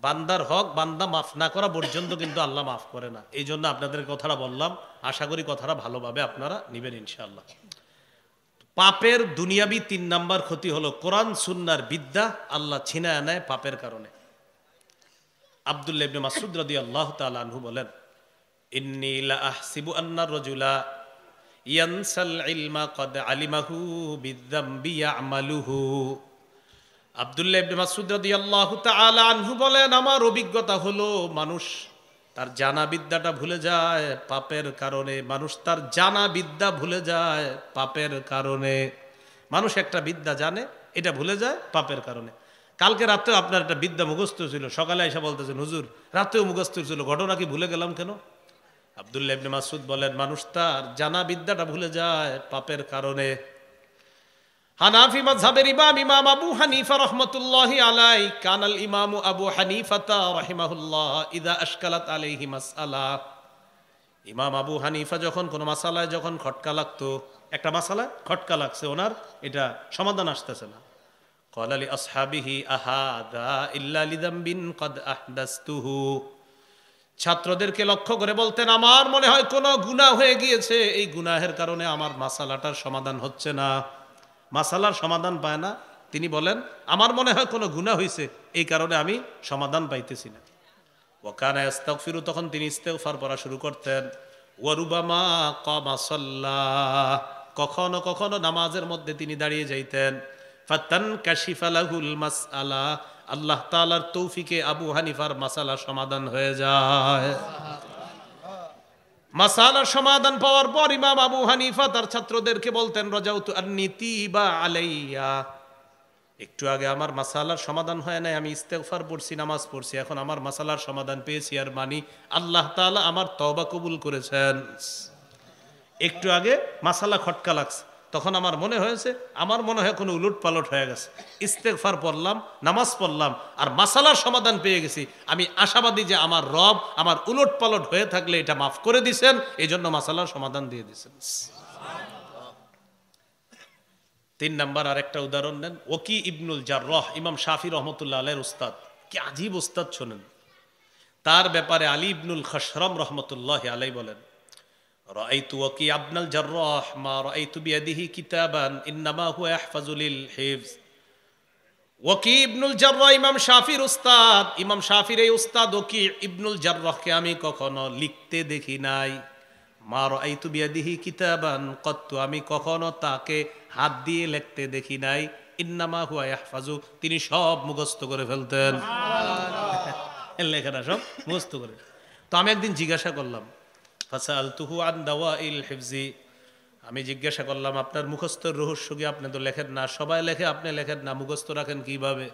বান্দার হক বান্দা মাফ না করা পর্যন্ত কিন্তু আল্লাহ মাফ করে না। এই জন্য আপনাদের কথাটা বললাম, আশা করি কথাটা ভালোভাবে আপনারা নিবেন ইনশাআল্লাহ। পাপের দুনিয়াবি 3 নাম্বার ক্ষতি হলো কোরআন সুন্নাহর বিদ্যা আল্লাহ ছিনায় নেয় পাপের কারণে। আব্দুল্লাহ ইবনে মাসউদ রাদিয়াল্লাহু তাআলা আনহু বলেন, ইন্নী লা আহসিবু আন্না রাজুলা ইয়ানসাল ইলমা ক্বাদ আলিমাহু বিযামবি ইয়ামালুহু। আব্দুল্লাহ ইবনে মাসউদ রাদিয়াল্লাহু তাআলা আনহু বলেন, আমার অভিজ্ঞতা হলো মানুষ তার জানা বিদ্যাটা ভুলে যায় পাপের কারণে। মানুষ তার জানা বিদ্যা ভুলে যায় পাপের কারণে। মানুষ একটা বিদ্যা জানে, এটা ভুলে যায় পাপের কারণে। কালকে রাতেও আপনার একটা বিদ্যা মুখস্থ ছিল, সকালে এসে বলতেছেন হুজুর রাতেও মুখস্থ ছিল, ঘটনা কি ভুলে গেলাম কেন? আব্দুল্লাহ ইবনে মাসউদ বলেন, মানুষ তার জানা বিদ্যাটা ভুলে যায় পাপের কারণে। হানাফি মাযহাবের ইমাম আবু হানিফা রাহমাতুল্লাহি আলাইহি, কানাল ইমাম আবু হানিফা রাহিমাহুল্লাহ ইযা আশকালাত আলাইহি মাসআলা। ইমাম আবু হানিফা যখন কোন মাসালায় যখন খটকা লাগতো, একটা মাসালায় খটকা লাগছে ওনার, এটা সমাধান আসতেছে না, ক্বালা লি আসহাবিহি আহাদা ইল্লা লিযামবিন ক্বাদ আহদাসতুহু। ছাত্রদেরকে লক্ষ্য করে বলতেন, আমার মনে হয় কোনো গুনাহ হয়ে গিয়েছে, এই গুনাহের কারণে আমার মাসালাটার সমাধান হচ্ছে না। মাসালার সমাধান পায় না, তিনি বলেন আমার মনে হয় কোনো গুনাহ হয়েছে, এই কারণে আমি সমাধান পাইতেছি না। ওয়াকানা ইস্তাগফিরু, তখন তিনি ইস্তেগফার পড়া শুরু করতেন। ওয়ারুবামা কামা সাল্লাহ, কখনো কখনো নামাজের মধ্যে তিনি দাঁড়িয়ে যাইতেন। ফাতান কাশিফা লাহুল মাসআলা, আল্লাহ তাআলার তৌফিকে আবু হানিফার মাসালা সমাধান হয়ে যায়। মাসালার সমাধান পাওয়ার পর ইমাম আবু হানিফা তার ছাত্রদেরকে বলতেন, রাজাউতু আন্নিতিবা আলাইয়া, একটু আগে আমার মাসালার সমাধান হয় নাই, আমি ইস্তেগফার পড়ছি, নামাজ পড়ছি, এখন আমার মাসালার সমাধান পেয়েছি, আর মানি আল্লাহ তাআলা আমার তওবা কবুল করেছেন। একটু আগে মাসালা খটকা লাগছে, তখন আমার মনে হয়েছে, আমার মনে হয় কোনো উলট পালট হয়ে গেছে, ইস্তেগফার পড়লাম, নামাজ পড়লাম, আর মাসালার সমাধান পেয়ে গেছি। আমি আশাবাদী যে আমার রব আমার উলট পালট হয়ে থাকলে এটা মাফ করে দিছেন, এই জন্য মাসালার সমাধান দিয়ে দিছেন। 3 নাম্বার আরেকটা উদাহরণ নেন, ওকি ইবনুল জাররাহ, ইমাম শাফি রহমতুল্লাহ আলাইহির উস্তাদ। কি আজীব উস্তাদ শোনেন। তার ব্যাপারে আলী ইবনুল খশরম রহমতুল্লাহ আলাইহি বলেন, রাআইতু ওকি ইবনুল জাররাহ মা রাআইতু বিয়াদিহি কিতাবান ইন্নামা হুয়া ইয়াহফাযু লিল হিফজ। ওকি ইবনুল জাররাহ ইমাম শাফির উস্তাদ, ইমাম শাফির এই উস্তাদ ওকি ইবনুল জাররাহকে আমি কখনো লিখতে দেখি নাই। মা রাআইতু বিয়াদিহি কিতাবান কত্তু, আমি কখনো তাকে হাত দিয়ে লিখতে দেখি নাই। ইন্নামা হুয়া ইয়াহফাযু, তিনি সব মুখস্থ করে ফেলতেন। লেখাটা সব মুখস্থ করে। তো আমি একদিন জিজ্ঞাসা করলাম, ফাসালতুহু আন দাওয়াইল হিফজি, আমি জিজ্ঞাসা করলাম আপনার মুখস্থর রহস্য কি? আপনি তো লেখেন না, সবাই লেখে, আপনি লেখেন না, মুখস্থ রাখেন কিভাবে?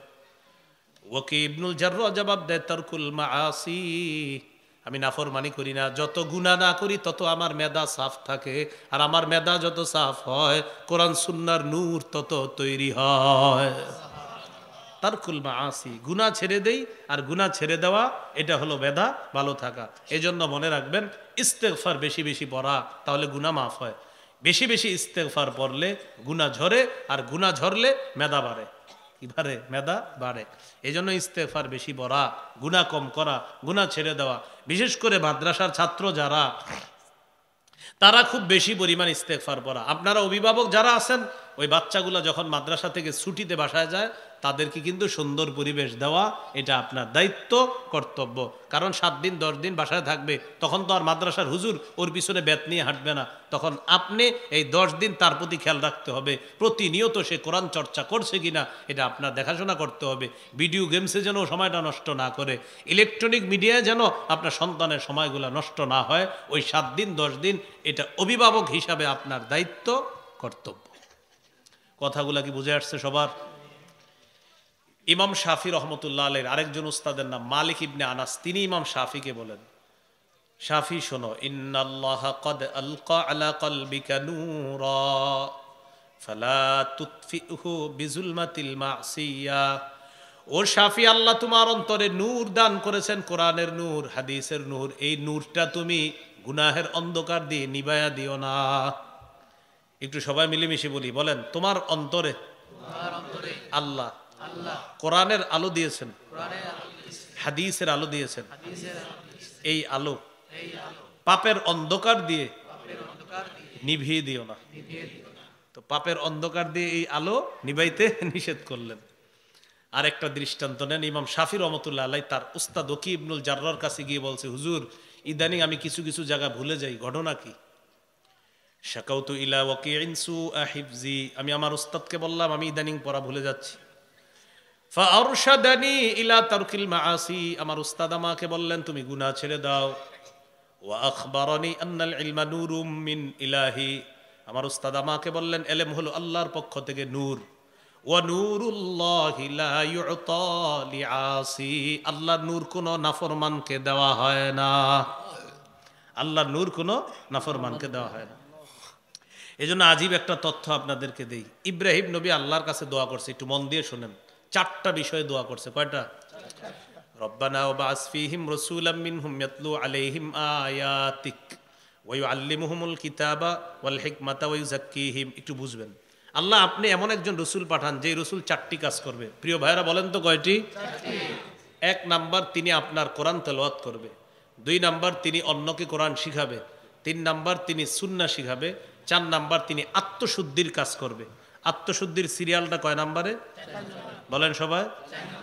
ওকি ইবনুল জাররাহ জবাব দেয়, তারকুল মাআসি, আমি নাফরমানি করি না, যত গুনাহ না করি তত আমার মেধা সাফ থাকে, আর আমার মেধা যত সাফ হয় কোরআন সুন্নাহর নূর তত তৈরি হয়। তারকুল মাআসি, গুনাহ ছেড়ে দেই, আর গুনাহ ছেড়ে দেওয়া এটা হলো মেধা ভালো থাকা। এজন্য মনে রাখবেন ইস্তেগফার বেশি বেশি পড়া, তাহলে গুনাহ মাফ হয়। বেশি বেশি ইস্তেগফার পড়লে গুনাহ ঝরে, আর গুনাহ ঝরলে মেধা বাড়ে। কি বাড়ে? মেধা বাড়ে। এই জন্য ইস্তেগফার বেশি পড়া, গুনাহ কম করা, গুনাহ ছেড়ে দেওয়া। বিশেষ করে মাদ্রাসার ছাত্র যারা, তারা খুব বেশি পরিমাণ ইস্তেগফার পড়া। আপনারা অভিভাবক যারা আছেন, ওই বাচ্চাগুলো যখন মাদ্রাসা থেকে ছুটিতে বাসায় যায়, তাদেরকে কিন্তু সুন্দর পরিবেশ দেওয়া এটা আপনার দায়িত্ব, কর্তব্য। কারণ 7 দিন 10 দিন বাসায় থাকবে, তখন তো আর মাদ্রাসার হুজুর ওর পিছনে ব্যাত নিয়ে হাঁটবে না। তখন আপনি এই 10 দিন তার প্রতি খেয়াল রাখতে হবে, প্রতিনিয়ত সে কোরআন চর্চা করছে কিনা এটা আপনার দেখাশোনা করতে হবে। ভিডিও গেমসে যেন সময়টা নষ্ট না করে, ইলেকট্রনিক মিডিয়ায় যেন আপনার সন্তানের সময়গুলো নষ্ট না হয়। ওই 7 দিন 10 দিন এটা অভিভাবক হিসাবে আপনার দায়িত্ব, কর্তব্য। কথাগুলা কি বুঝে আসছে সবার? ইমাম শাফি রহমতুল্লাহ আলাইহির আরেকজন উস্তাদের নাম মালিক ইবনে আনাস, তিনি ইমাম শাফিকে বলেন, শাফি শোনো, ইন্নাল্লাহা ক্বাদ আলকা আলা কলবিকা নূরা ফালা তুতফিহু বিজুলমাতিল মাসিয়া। ও শাফি, আল্লাহ তোমার অন্তরে নূর দান করেছেন, কোরআনের নূর, হাদিসের নূর, এই নূরটা তুমি গুনাহের অন্ধকার দিয়ে নিভায়া দিও না। একটু সবাই মিলেমিশে বলি, বলেন, তোমার অন্তরে আল্লাহ কোরআনের আলো দিয়েছেন, হাদিসের আলো দিয়েছেন। এই আলো পাপের অন্ধকার দিয়ে নিভিয়ে দিও না। তো পাপের অন্ধকার দিয়ে এই আলো নিভাইতে নিষেধ করলেন। আরেকটা দৃষ্টান্ত নেন, ইমাম শাফি রহমতুল্লাহ আলাইহি তার উস্তাদ ওকি ইবনুল জাররার কাছে গিয়ে বলছে, হুজুর ইদানিং আমি কিছু কিছু জায়গা ভুলে যাই, ঘটনা কি? শাকাউতু ইলা ওয়াকিইন সুআ হিফজি, আমি আমার উস্তাদকে বললাম আমি ইদানিং পড়া ভুলে যাচ্ছি। ফাআরশাদানি ইলা তারকিল মাআসি, আমার উস্তাদ আমাকে বললেন তুমি গুনাহ ছেড়ে দাও। ওয়া আখবারানি আন্নাল ইলমা নূরুম মিন ইলাহি, আমার উস্তাদ আমাকে বললেন ইলম হলো আল্লাহর পক্ষ থেকে নূর। ওয়া নূরুল্লাহি লা ইউতা লিআসি, আল্লাহর নূর কোনো নাফরমানকে দেওয়া হয় না। আল্লাহর নূর কোনো নাফরমানকে দেওয়া হয় না। এজন্য আজীব একটা তথ্য আপনাদেরকে দেই, ইব্রাহিম নবী আল্লাহর কাছে দোয়া করছে, একটু মন দিয়ে শোনেন। চারটা বিষয়ে দোয়া করছে। কয়টা? রব্বানা ওয়াবআস ফীহিম রাসূলাম মিনহুম ইয়াতলু আলাইহিম আয়াতিক ওয়া ইউআল্লিমুহুমুল কিতাবা ওয়াল হিকমাতা ওয়া ইউযাক্কিহিম। একটু বুঝবেন, আল্লাহ আপনি এমন একজন রসুল পাঠান যে রসুল চারটি কাজ করবে। প্রিয় ভাইরা বলেন তো কয়টি? এক নাম্বার, তিনি আপনার কোরআন তেলাওয়াত করবে। দুই নাম্বার, তিনি অন্যকে কোরআন শিখাবে। তিন নাম্বার, তিনি সুন্নাহ শিখাবে। চার নাম্বার, তিনি আত্মশুদ্ধির কাজ করবে। আত্মশুদ্ধির সিরিয়ালটা কয় নাম্বারে বলেন সবাই?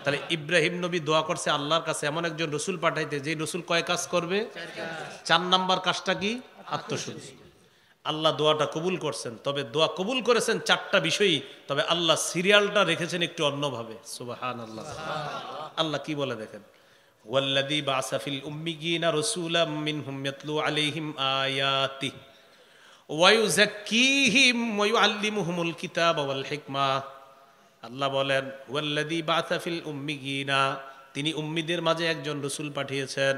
তাহলে ইব্রাহিম নবী দোয়া করছে আল্লাহর কাছে এমন একজন রসুল পাঠাইতে যে রসুল কয় কাজ করবে? চার নাম্বার কাজটা কি? আত্মশুদ্ধি। আল্লাহ দোয়াটা কবুল করছেন, তবে দোয়া কবুল করেছেন চারটা বিষয়ই, তবে আল্লাহ সিরিয়ালটা রেখেছেন একটু অন্যভাবে। সুবহানাল্লাহ। আল্লাহ কি বলে দেখেন, ওয়াল্লাযী বা'আসা ফিল উম্মিয়িনা রাসূলাম মিনহুম ইয়াতলু আলাইহিম আয়াতিহি ওয়া ইউযাক্কিহিম ওয়া ইউআল্লিমুহুমুল কিতাবা ওয়াল হিকমা। আল্লাহ বলেন ওয়াল্লাযী বা'আসা ফিল উম্মিয়িনা, তিনি উম্মীদের মাঝে একজন রসুল পাঠিয়েছেন।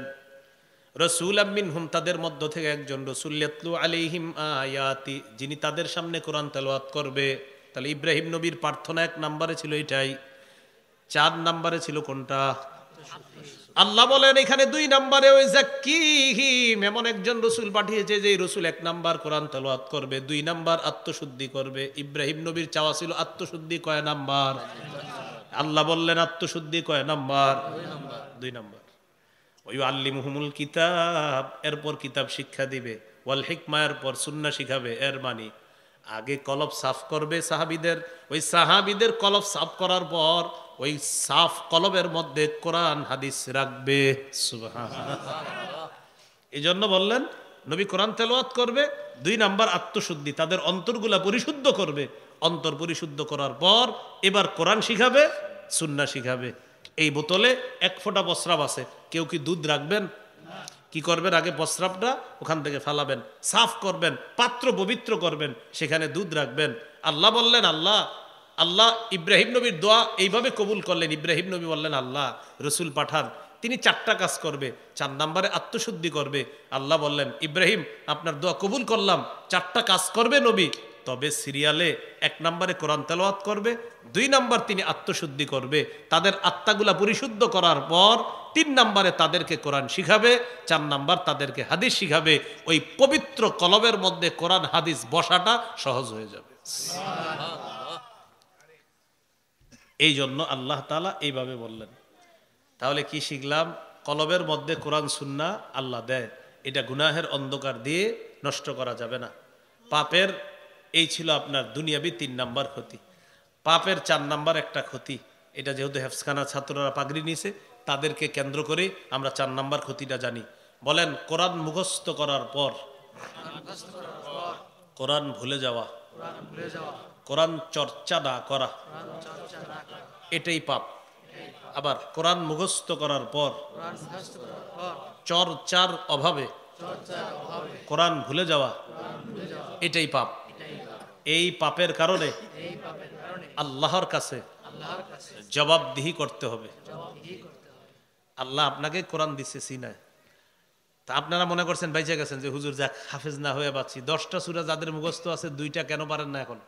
রাসূলাম মিনহুম, তাদের মধ্য থেকে একজন রসুল, ইয়াতলু আলাইহিম আয়াতি, যিনি তাদের সামনে কোরআন তেলাওয়াত করবে। তাহলে ইব্রাহিম নবীর প্রার্থনা এক নম্বরে ছিল এটাই। চার নম্বরে ছিল কোনটা? আল্লাহ বলেন এখানে দুই নম্বরে ওই যাক্কিহিম, এমন একজন রসুল পাঠিয়েছে যে রসুল এক নাম্বার কোরআন তেলাওয়াত করবে, দুই নাম্বার আত্মশুদ্ধি করবে। ইব্রাহিম নবীর চাওয়া ছিল আত্মশুদ্ধি কয় নাম্বার? আল্লাহ বললেন আত্মশুদ্ধি কয় নাম্বার? দুই নাম্বার। ওই আল্লিমুহুমুল কিতাব, এরপর কিতাব শিক্ষা দিবে। ওয়াল হিকমা, এরপর সুন্নাহ শিখাবে। এর মানে আগে কলব সাফ করবে সাহাবীদের, ওই সাহাবীদের কলব সাফ করার পর ওই সাফ কলবের মধ্যে কোরআন হাদিস রাখবে। সুবহানাল্লাহ। এই জন্য বললেন নবী কোরআন তেলাওয়াত করবে, দুই নাম্বার আত্মশুদ্ধি, তাদের অন্তরগুলা পরিশুদ্ধ করবে। অন্তর পরিশুদ্ধ করার পর এবার কোরআন শিখাবে, সুন্নাহ শিখাবে। এই বোতলে এক ফোঁটা প্রস্রাব আছে, কেউ কি দুধ রাখবেন? কি করবেন? আগে প্রস্রাবটা ওখান থেকে ফালাবেন, সাফ করবেন, পাত্র পবিত্র করবেন, সেখানে দুধ রাখবেন। আল্লাহ বললেন, আল্লাহ ইব্রাহিম নবীর দোয়া এইভাবে কবুল করলেন। ইব্রাহিম নবী বললেন আল্লাহ রসুল পাঠান, তিনি চারটা কাজ করবে, চার নম্বরে আত্মশুদ্ধি করবে। আল্লাহ বললেন ইব্রাহিম আপনার দোয়া কবুল করলাম, চারটা কাজ করবে নবী, তবে সিরিয়ালে এক নম্বরে কোরআন তেলাওয়াত করবে, দুই নম্বর তিনি আত্মশুদ্ধি করবে, তাদের আত্মাগুলা পরিশুদ্ধ করার পর তিন নম্বরে তাদেরকে কোরআন শিখাবে, চার নম্বর তাদেরকে হাদিস শিখাবে। ওই পবিত্র কলবের মধ্যে কোরআন হাদিস বসাটা সহজ হয়ে যাবে। এই জন্য আল্লাহ তাআলা এইভাবে বললেন। তাহলে কি শিখলাম? কলবের মধ্যে কোরআন সুন্নাহ আল্লাহ দেয়, এটা গুনাহের অন্ধকার দিয়ে নষ্ট করা যাবে না। পাপের এই ছিল আপনার দুনিয়াবি তিন নাম্বার ক্ষতি। পাপের চার নাম্বার একটা ক্ষতি, এটা যেহেতু হেফজখানা ছাত্ররা পাগড়ি নিছে তাদেরকে কেন্দ্র করে আমরা চার নাম্বার ক্ষতিটা জানি। বলেন কোরআন মুখস্থ করার পর কোরআন ভুলে যাওয়া, কোরআন চর্চা না করা, এটাই পাপ। আবার কোরআন মুখস্থ করার পর চর্চার অভাবে কোরআন ভুলে যাওয়া, এটাই পাপ। এই পাপের কারণে আল্লাহর কাছে জবাবদিহি করতে হবে। আল্লাহ আপনাকে কোরআন দিচ্ছে সিনায়, তা আপনারা মনে করছেন বাইচা গেছেন যে হুজুর যাক হাফেজ না হয়ে পাচ্ছি, 10টা সূরা যাদের মুখস্থ আছে 2টা কেন পারেন না এখন?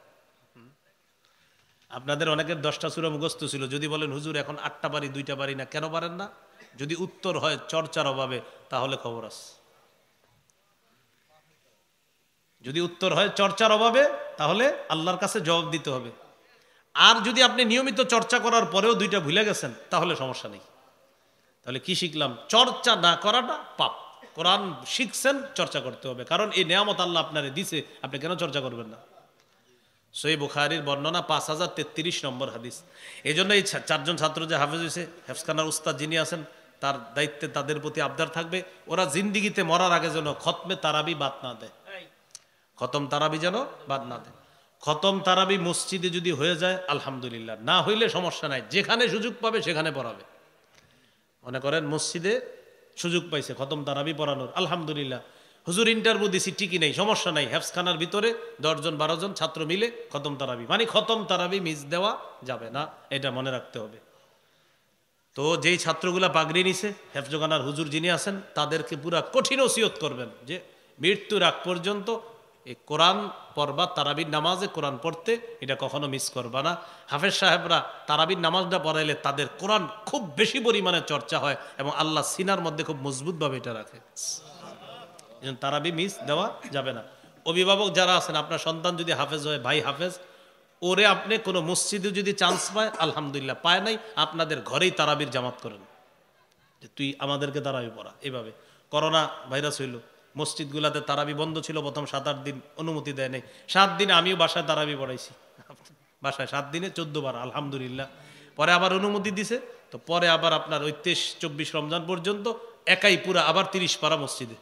আপনাদের অনেকের 10টা সূরা মুখস্থ ছিল, যদি বলেন হুজুর এখন 8টা পারি 2টা পারি না, কেন পারেন না? যদি উত্তর হয় চর্চার অভাবে, তাহলে খবর আছে। যদি উত্তর হয় চর্চার অভাবে, তাহলে আল্লাহর কাছে জবাব দিতে হবে। আর যদি আপনি নিয়মিত চর্চা করার পরেও 2টা ভুলে গেছেন, তাহলে সমস্যা নেই। তাহলে কি শিখলাম? চর্চা না করাটা পাপ। কোরআন শিখছেন, চর্চা করতে হবে, কারণ এই নেয়ামত আল্লাহ আপনারে দিছে, আপনি কেন চর্চা করবেন না? সহিহ বুখারীর বর্ণনা 5033 নম্বর হাদিস। এই জন্য এই চারজন ছাত্র যে হাফেজ হয়েছে, হেফজখানার উস্তাদ যিনি আছেন তার দায়িত্বে তাদের প্রতি আবদার থাকবে, ওরা জিন্দিগিতে মরার আগে যেন খতমে তারাবি বাদ না দেয়, খতম তারাবি যেন বাদ না দেয়। খতম তারাবি মসজিদে যদি হয়ে যায় আলহামদুলিল্লাহ, না হইলে সমস্যা নাই, যেখানে সুযোগ পাবে সেখানে পড়াবে। মনে করেন মসজিদে সুযোগ পাইছে খতম তারাবি পড়ানোর, আলহামদুলিল্লাহ। হুজুর ইন্টারভিউ দিছি, ঠিকই নেই, সমস্যা নাই, হেফজখানার ভিতরে 10 জন 12 জন ছাত্র মিলে খতম তারাবি, মানে খতম তারাবি মিস দেওয়া যাবে না, এটা মনে রাখতে হবে। তো যেই ছাত্রগুলা পাগড়ি নিছে, হেফজখানার হুজুর যিনি আছেন তাদেরকে পুরা কঠিন ওসিয়ত করবেন যে মৃত্যুর আগ পর্যন্ত এই কোরআন পড়বা, তারাবির নামাজে কোরআন পড়তে এটা কখনো মিস করবা না। হাফেজ সাহেবরা তারাবির নামাজটা পড়াইলে তাদের কোরআন খুব বেশি পরিমাণে চর্চা হয় এবং আল্লাহ সিনার মধ্যে খুব মজবুতভাবে এটা রাখে। তারাবি মিস দেওয়া যাবে না। অভিভাবক যারা আছেন, আপনার সন্তান যদি হাফেজ হয়, ভাই হাফেজ, ওরে আপনি কোনো মসজিদে যদি চান্স পায় আলহামদুলিল্লাহ, পায় নাই আপনাদের ঘরেই তারাবির জামাত করেন, যে তুই আমাদেরকে তারাবি পড়া। এভাবে করোনা ভাইরাস হইল, মসজিদগুলাতে তারাবি বন্ধ ছিল প্রথম 7-8 দিন, অনুমতি দেয় নাই। 7 দিনে আমিও বাসায় তারাবি পড়াইছি, বাসায় 7 দিনে 14 বার আলহামদুলিল্লাহ। পরে আবার অনুমতি দিছে, তো পরে আবার আপনার ওই 23-24 রমজান পর্যন্ত একাই পুরা আবার 30 পারা মসজিদে।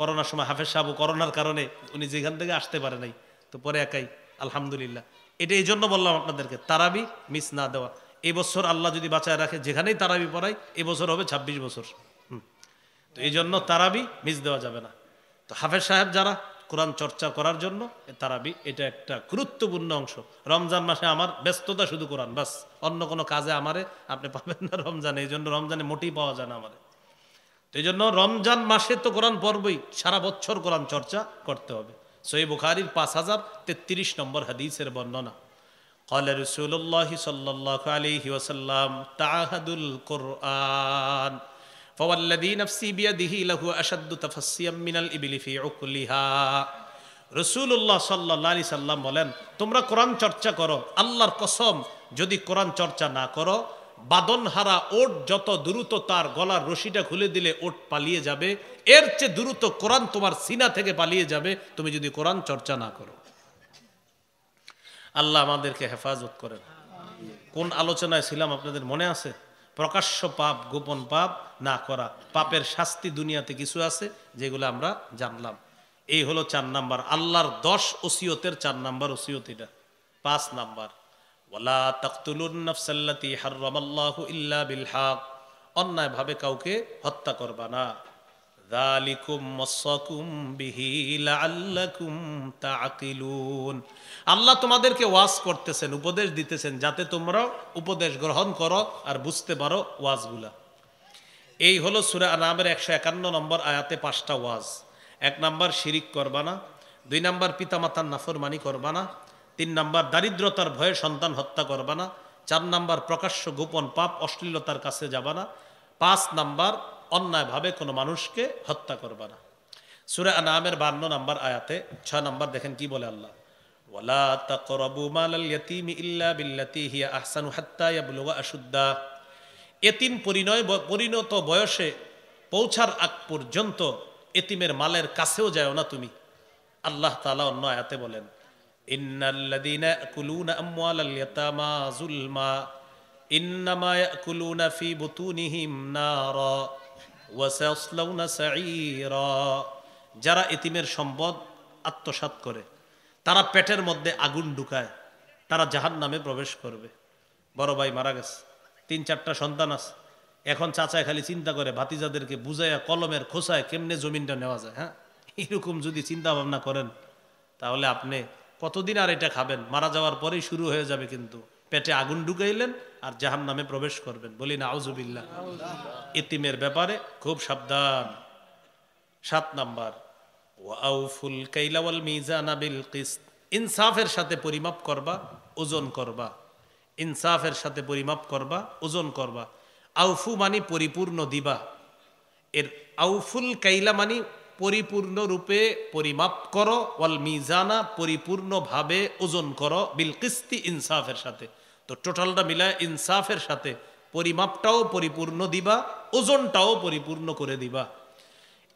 করোনার সময় হাফেজ সাহেব করোনার কারণে উনি যেখান থেকে আসতে পারে নাই, তো পরে একাই আলহামদুলিল্লাহ। এটা এই জন্য বললাম আপনাদেরকে, তারাবি মিস না দেওয়া। এই বছর আল্লাহ যদি বাঁচায় রাখে, যেখানেই তারাবি পড়াই, এবছর হবে 26 বছর। তো এই জন্য তারাবি মিস দেওয়া যাবে না। তো হাফেজ সাহেব যারা কোরআন চর্চা করার জন্য তারাবি এটা একটা গুরুত্বপূর্ণ অংশ। রমজান মাসে আমার ব্যস্ততা শুধু কোরআন, বাস, অন্য কোনো কাজে আমারে আপনি পাবেন না রমজানে, এই জন্য রমজানে মোটেই পাওয়া যায় না আমারে। এই জন্য রমজান মাসে তো কোরআন পড়বই, সারা বছর কোরআন চর্চা করতে হবে। সহিহ বুখারীর 5033 নম্বর হাদিসের বর্ণনা, قال رسول الله صلى الله عليه وسلم تعاهدوا القرآن فوالذي نفسي بيده له أشد تفسيا من الإبل في عقلها। রাসূলুল্লাহ সাল্লাল্লাহু আলাইহি সাল্লাম বলেন, তোমরা কোরআন চর্চা করো, আল্লাহর কসম যদি কোরআন চর্চা না করো, বাদনহারা ওট যত দ্রুত তার গলার রশিটা খুলে দিলে ওট পালিয়ে যাবে, এর চেয়ে দ্রুত কোরআন তোমার সিনা থেকে পালিয়ে যাবে তুমি যদি কোরআন চর্চা না করো। আল্লাহ আমাদেরকে হেফাজত করেন। কোন আলোচনায় ছিলাম আপনাদের মনে আছে? প্রকাশ্য পাপ, গোপন পাপ না করা, পাপের শাস্তি দুনিয়াতে কিছু আছে যেগুলো আমরা জানলাম। এই হলো 4 নাম্বার, আল্লাহর 10 ওসিয়তের 4 নাম্বার ওসিয়ত এটা। 5 নাম্বার, ওয়ালা তাকতুলুন নাফসাল্লাতী হারামাল্লাহু ইল্লা বিল হক, অন্যায় ভাবে কাউকে হত্যা করবা না। যালিকুম ওয়াসাকুম বিহি লাআল্লাকুম তাআকিলুন। আল্লাহ তোমাদেরকে ওয়াজ করতেছেন, উপদেশ দিতেছেন, যাতে তোমরা উপদেশ গ্রহণ করো আর বুঝতে পারো ওয়াজগুলা। এই হলো সূরা আনামের 151 নম্বর আয়াতে 5টা ওয়াজ। 1 নাম্বার শিরিক করবা না, 2 নাম্বার পিতামাতার নাফরমানি করবা না, 3 নাম্বার দারিদ্রতার ভয়ে সন্তান হত্যা করবা না, 4 নাম্বার প্রকাশ্য গোপন পাপ অশ্লীলতার কাছে যাবা না, 5 নাম্বার অন্যায়ভাবে কোনো মানুষকে হত্যা করবা না। সূরা আনামের 52 নম্বর আয়াতে 6 নাম্বার দেখেন কি বলে আল্লাহ, ওয়ালা তাকরাবু মালাল ইয়াতীমি ইল্লা বিল্লাতী হিয়া আহসানু হাত্তা ইয়াবলুগা আশুদ্দা। এতিম পরিণত বয়সে পৌঁছার আগ পর্যন্ত এতিমের মালের কাছেও যায় না তুমি। আল্লাহ তাআলা অন্য আয়াতে বলেন, ইন্নাল্লাযীনা ইয়াকুলুনা আমওয়ালাল ইয়াতামা যুলমা ইন্নামা ইয়াকুলুনা ফি বুতুনিহিম নারা ওয়া সায়াসলাউনা সাঈরা। যারা এতিমের সম্পদ আত্মসাৎ করে তারা পেটের মধ্যে আগুন ঢুকায়, তারা জাহান্নামে প্রবেশ করবে। বড় ভাই মারা গেছে, 3-4টা সন্তান আছে, এখন চাচায় খালি চিন্তা করে ভাতিজাদেরকে বুঝাইয়া কলমের খোসায় কেমনে জমিনটা নেওয়া যায়। হ্যাঁ, এরকম যদি চিন্তা ভাবনা করেন তাহলে আপনি কতদিন আর এটা খাবেন? মারা যাওয়ার পরেই শুরু হয়ে যাবে, কিন্তু পেটে আগুন ঢুকাইলেন আর জাহান্নামে প্রবেশ করবেন। বলি না আউযুবিল্লাহ। এতিমের ব্যাপারে খুব সাবধান। 7 নাম্বার, ওয়াউফুল কাইলা ওয়াল মিজানা বিল কিসত, ইনসাফের সাথে পরিমাপ করবা, ওজন করবা। ইনসাফের সাথে পরিমাপ করবা, ওজন করবা। আউফু মানে পরিপূর্ণ দিবা, এর আউফুল কাইলা মানে পরিপূর্ণ রূপে পরিমাপ করো, ওয়াল মিজানা পরিপূর্ণভাবে ওজন করো, বিল কিস্তি ইনসাফের সাথে। তো টোটালটা মিলায় ইনসাফের সাথে পরিমাপটাও পরিপূর্ণ দিবা, ওজনটাও পরিপূর্ণ করে দিবা।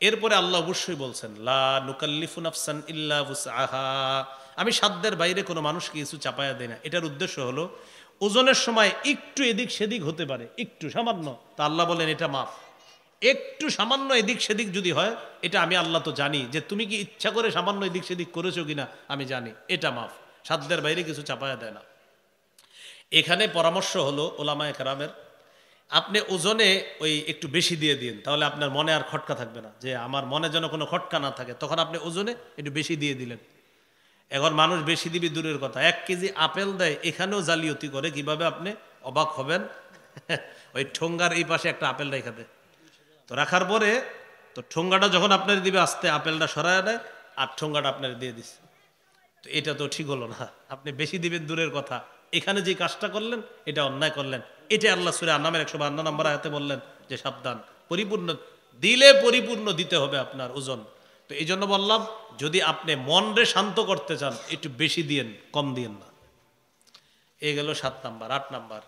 এরপরে আল্লাহ অবশ্যই বলছেন, লা নুকাল্লিফু নাফসান ইল্লা উসআহা, আমি সাধ্যের বাইরে কোনো মানুষকে কিছু চাপায়া দেই না। এটার উদ্দেশ্য হলো ওজনের সময় একটু এদিক সেদিক হতে পারে, একটু সামান্য, তা আল্লাহ বলেন এটা মাফ। একটু সামান্য এদিক সেদিক যদি হয়, এটা আমি আল্লাহ তো জানি যে তুমি কি ইচ্ছা করে সামান্য এদিক সেদিক করেছো কিনা, আমি জানি, এটা মাফ। সাধ্যের বাইরে কিছু চাপায়া দেয় না। এখানে পরামর্শ হলো ওলামায়ে কেরামের, আপনি ওজনে ওই একটু বেশি দিয়ে দিন, তাহলে আপনার মনে আর খটকা থাকবে না, যে আমার মনে যেন কোনো খটকা না থাকে, তখন আপনি ওজনে একটু বেশি দিয়ে দিলেন। এখন মানুষ বেশি দিবি দূরের কথা, 1 কেজি আপেল দেয়, এখানেও জালিয়াতি করে, কিভাবে আপনি অবাক হবেন। ওই ঠোঙ্গার এই পাশে একটা আপেল রেখে দেয়, তো রাখার পরে তো ঠোঙ্গাটা যখন আপনার দিবে, আস্তে আপেলটা সরায় দেয় আর ঠোঙ্গাটা আপনার দিয়ে দিচ্ছে। তো এটা তো ঠিক হলো না, আপনি বেশি দিবেন দূরের কথা, এখানে যে কাজটা করলেন এটা অন্যায় করলেন। এটা আল্লাহ সূরা আন-নামের 152 নম্বর আয়াতে বললেন যে সাবধান, পরিপূর্ণ দিলে পরিপূর্ণ দিতে হবে আপনার ওজন। তো এই জন্য বললাম, যদি আপনি মনরে শান্ত করতে চান একটু বেশি দিয়েন, কম দিয়েন না। এই গেল 7 নাম্বার। 8 নাম্বার,